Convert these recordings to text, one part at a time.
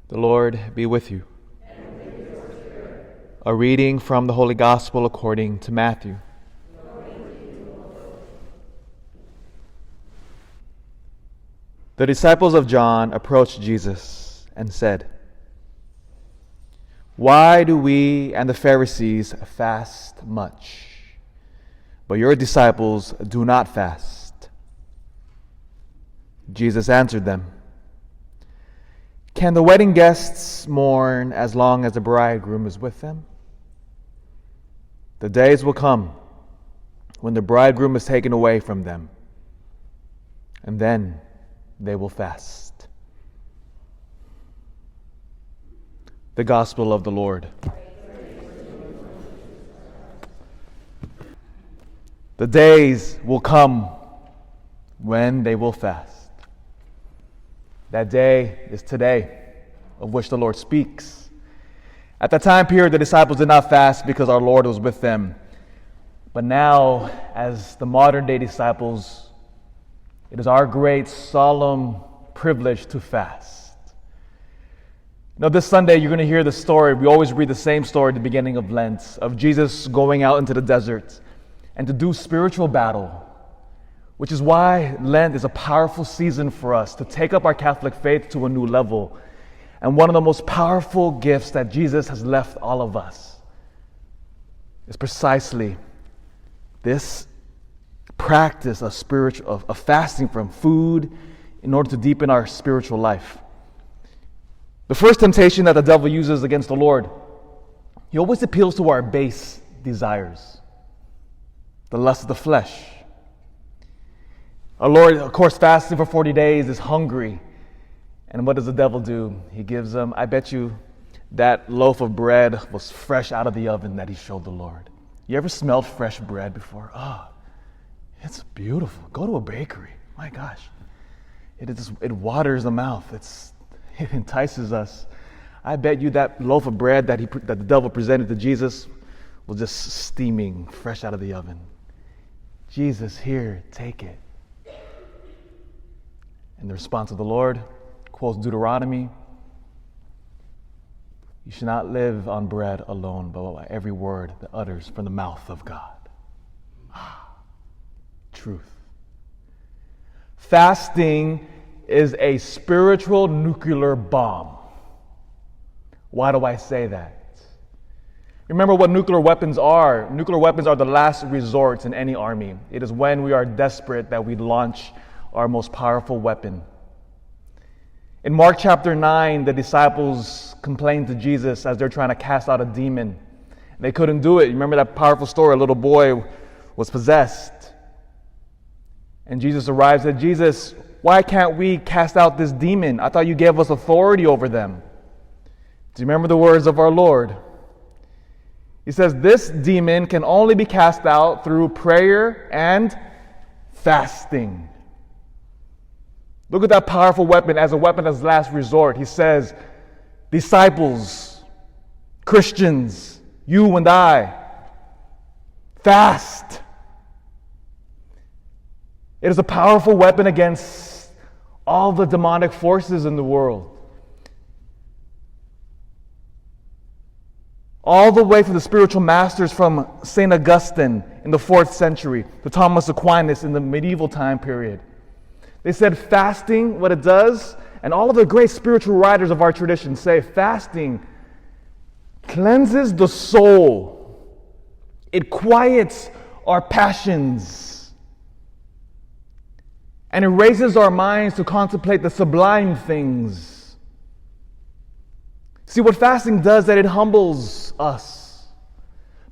The Lord be with you. And with your spirit. A reading from the Holy Gospel according to Matthew. Glory to you, O Lord. The disciples of John approached Jesus and said, "Why do we and the Pharisees fast much, but your disciples do not fast?" Jesus answered them, "Can the wedding guests mourn as long as the bridegroom is with them? The days will come when the bridegroom is taken away from them, and then they will fast." The Gospel of the Lord. The days will come when they will fast. That day is today, of which the Lord speaks. At that time period, the disciples did not fast because our Lord was with them. But now, as the modern day disciples, it is our great solemn privilege to fast. This Sunday you're going to hear the story. We always read the same story at the beginning of Lent, of Jesus going out into the desert and to do spiritual battle, which is why Lent is a powerful season for us to take up our Catholic faith to a new level. And one of the most powerful gifts that Jesus has left all of us is precisely this practice of fasting from food in order to deepen our spiritual life. The first temptation that the devil uses against the Lord, he always appeals to our base desires, the lust of the flesh. Our Lord, of course, fasting for 40 days is hungry. And what does the devil do? He gives him, I bet you that loaf of bread was fresh out of the oven that he showed the Lord. You ever smelled fresh bread before? It's beautiful. Go to a bakery. My gosh. It waters the mouth. It entices us. I bet you that loaf of bread that the devil presented to Jesus was just steaming fresh out of the oven. Jesus, here, take it. And the response of the Lord quotes Deuteronomy, "You should not live on bread alone, but by every word that utters from the mouth of God." Truth. Fasting is a spiritual nuclear bomb. Why do I say that? Remember what nuclear weapons are. Nuclear weapons are the last resort in any army. It is when we are desperate that we launch our most powerful weapon. In Mark chapter 9, the disciples complained to Jesus as they're trying to cast out a demon. They couldn't do it. You remember that powerful story? A little boy was possessed. And Jesus arrives and said, "Jesus, why can't we cast out this demon? I thought you gave us authority over them." Do you remember the words of our Lord? He says, "This demon can only be cast out through prayer and fasting." Look at that powerful weapon as a weapon as last resort. He says, disciples, Christians, you and I, fast. It is a powerful weapon against all the demonic forces in the world. All the way from the spiritual masters from St. Augustine in the 4th century to Thomas Aquinas in the medieval time period. They said fasting, what it does, and all of the great spiritual writers of our tradition say fasting cleanses the soul. It quiets our passions. And it raises our minds to contemplate the sublime things. See, what fasting does is that it humbles us.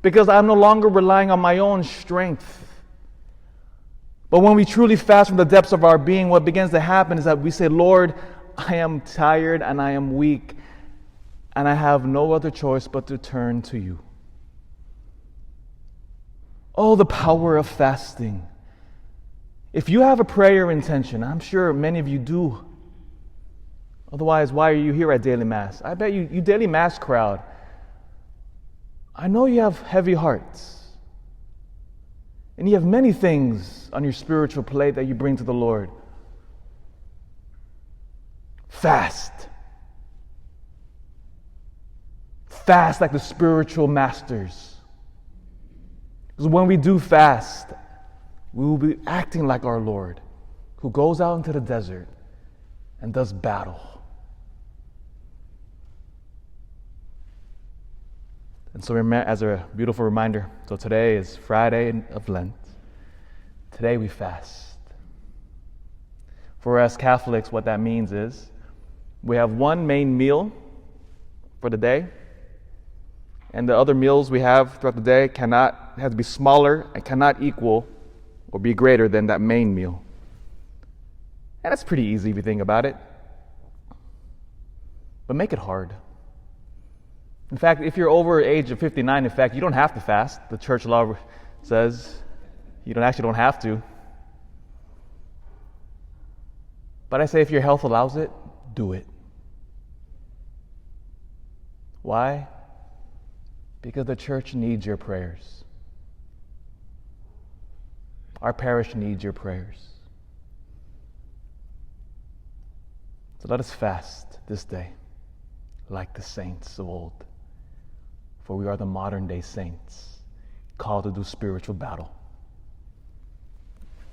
Because I'm no longer relying on my own strength. But when we truly fast from the depths of our being, what begins to happen is that we say, "Lord, I am tired and I am weak, and I have no other choice but to turn to you." Oh, the power of fasting. If you have a prayer intention, I'm sure many of you do. Otherwise, why are you here at Daily Mass? I bet you Daily Mass crowd, I know you have heavy hearts. And you have many things on your spiritual plate that you bring to the Lord. Fast. fast like the spiritual masters. Because when we do fast, we will be acting like our Lord, who goes out into the desert and does battle. And so as a beautiful reminder, so today is Friday of Lent. Today we fast. For us Catholics, what that means is we have one main meal for the day, and the other meals we have throughout the day have to be smaller and cannot equal or be greater than that main meal. And that's pretty easy if you think about it. But make it hard. In fact, if you're over the age of 59, in fact, you don't have to fast. The church law says you don't have to. But I say if your health allows it, do it. Why? Because the church needs your prayers. Our parish needs your prayers. So let us fast this day like the saints of old. For we are the modern day saints called to do spiritual battle.